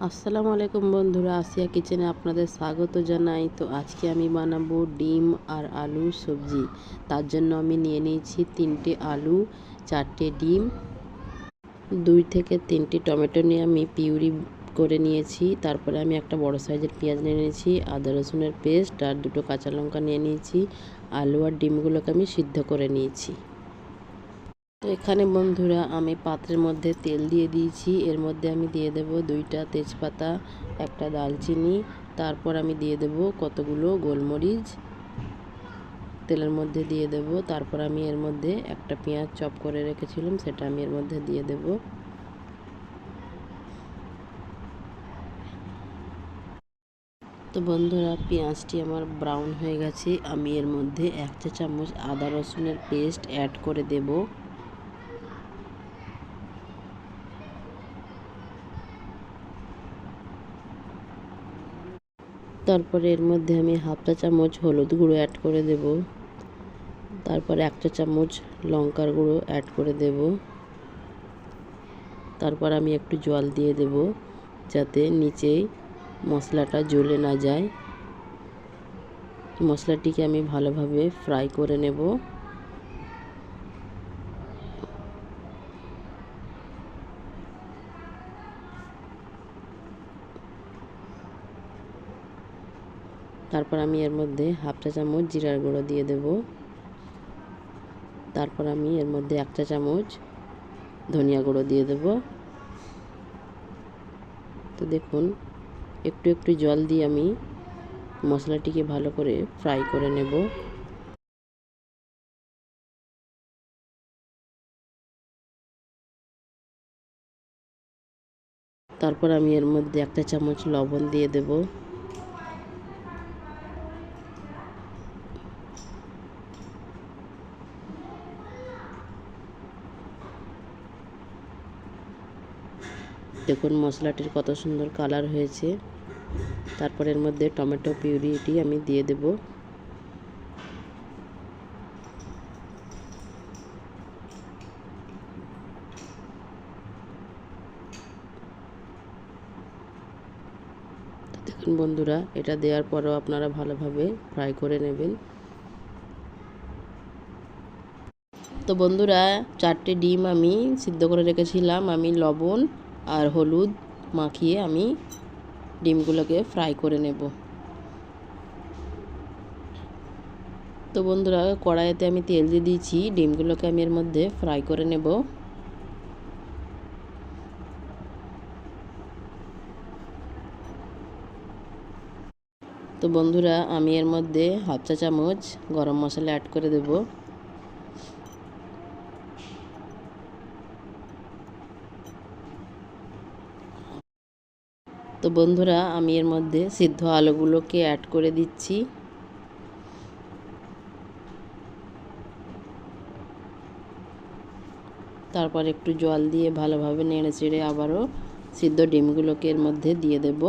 আসসালামু আলাইকুম বন্ধুরা, আসিয়া কিচেনে আপনাদের স্বাগত জানাই। তো আজকে আমি বানাবো ডিম আর আলুর সবজি। তার জন্য আমি নিয়ে নিয়েছি 3টে আলু, 4টে ডিম, 2 থেকে 3টে টমেটো নিয়ে আমি পিউরি করে নিয়েছি। তারপরে আমি একটা বড় সাইজের পেঁয়াজ নিয়ে নিয়েছি, আদা রসুনের পেস্ট আর 2টো কাঁচা লঙ্কা নিয়ে নিয়েছি। আলু আর ডিমগুলোকে আমি সিদ্ধ করে নিয়েছি। তো এখানে বন্ধুরা আমি পাত্রের মধ্যে তেল দিয়ে দিয়েছি। এর মধ্যে আমি দিয়ে দেব 2টা তেজপাতা, একটা দালচিনি, তারপর আমি দিয়ে দেব কতগুলো গোলমরিচ তেলের মধ্যে দিয়ে দেব। তারপর আমি এর মধ্যে একটা পেঁয়াজ চপ করে রেখেছিলাম, সেটা আমি এর মধ্যে দিয়ে দেব। তো বন্ধুরা পেঁয়াজটি আমার ব্রাউন হয়ে গেছে, আমি এর মধ্যে 1 চা চামচ আদা রসুনের পেস্ট অ্যাড করে দেব। তারপরে এর মধ্যে আমি 1/2 চা চামচ হলুদ গুঁড়ো অ্যাড করে দেব। তারপরে 1 চা চামচ লঙ্কার গুঁড়ো অ্যাড করে দেব। তারপর আমি একটু জল দিয়ে দেব যাতে নিচে মশলাটা জ্বলে না যায়। মশলাটিকে আমি ভালোভাবে ফ্রাই করে নেব। তারপর আমি এর মধ্যে 1/2 চা চামচ জিরার গুঁড়ো দিয়ে দেব। তারপর আমি এর মধ্যে 1 চা চামচ ধনিয়া গুঁড়ো দিয়ে দেব। তো দেখুন একটু একটু জল দিয়ে আমি মশলাটিকে ভালো করে ফ্রাই করে নেব। তারপর আমি এর মধ্যে 1 চা চামচ লবণ দিয়ে দেব। দেখুন মশলাটির কত সুন্দর কালার হয়েছে। তারপর এর মধ্যে টমেটো পিউরিটি আমি দিয়ে দেব। দেখুন বন্ধুরা এটা দেওয়ার পরেও আপনারা ভালোভাবে ফ্রাই করে নেবেন। তো বন্ধুরা 4টে ডিম আমি সিদ্ধ করে রেখেছিলাম, আমি লবণ আর হলুদ মাখিয়ে আমি ডিমগুলোকে ফ্রাই করে নেব। তো বন্ধুরা কড়াইতে আমি তেল দিয়ে দিয়েছি, ডিমগুলোকে আমি এর মধ্যে ফ্রাই করে নেব। তো বন্ধুরা আমি এর মধ্যে 1/2 চা চামচ গরম মশলা অ্যাড করে দেব। তো বন্ধুরা আমি এর মধ্যে সিদ্ধ আলুগুলোকে অ্যাড করে দিচ্ছি। তারপর একটু জল দিয়ে ভালোভাবে নেড়ে চেড়ে আবারও সিদ্ধ ডিমগুলোকে এর মধ্যে দিয়ে দেব।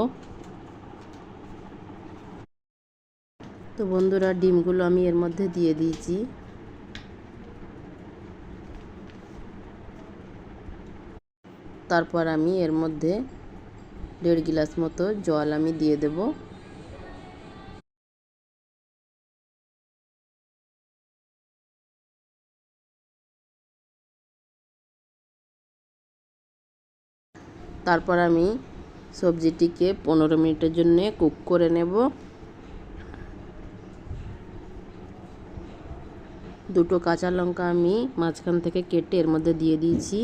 তো বন্ধুরা ডিমগুলো আমি এর মধ্যে দিয়ে দিয়েছি। তারপর আমি এর মধ্যে 1.5 গ্লাস মতো জল আমি দিয়ে দেব। তারপর আমি সবজিটিকে 15 মিনিটের জন্য কুক করে নেব। 2টো কাঁচা লঙ্কা আমি মাঝখান থেকে কেটে এর মধ্যে দিয়ে দিয়েছি।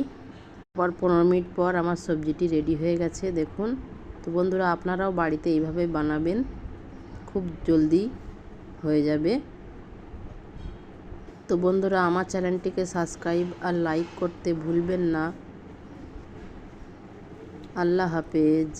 তারপর 15 মিনিট পর আমার সবজিটি রেডি হয়ে গেছে দেখুন। তো বন্ধুরা আপনারাও বাড়িতে এইভাবে বানাবেন, খুব জলদি হয়ে যাবে। তো বন্ধুরা আমার চ্যানেলটিকে সাবস্ক্রাইব আর লাইক করতে ভুলবেন না। আল্লাহ হাফেজ।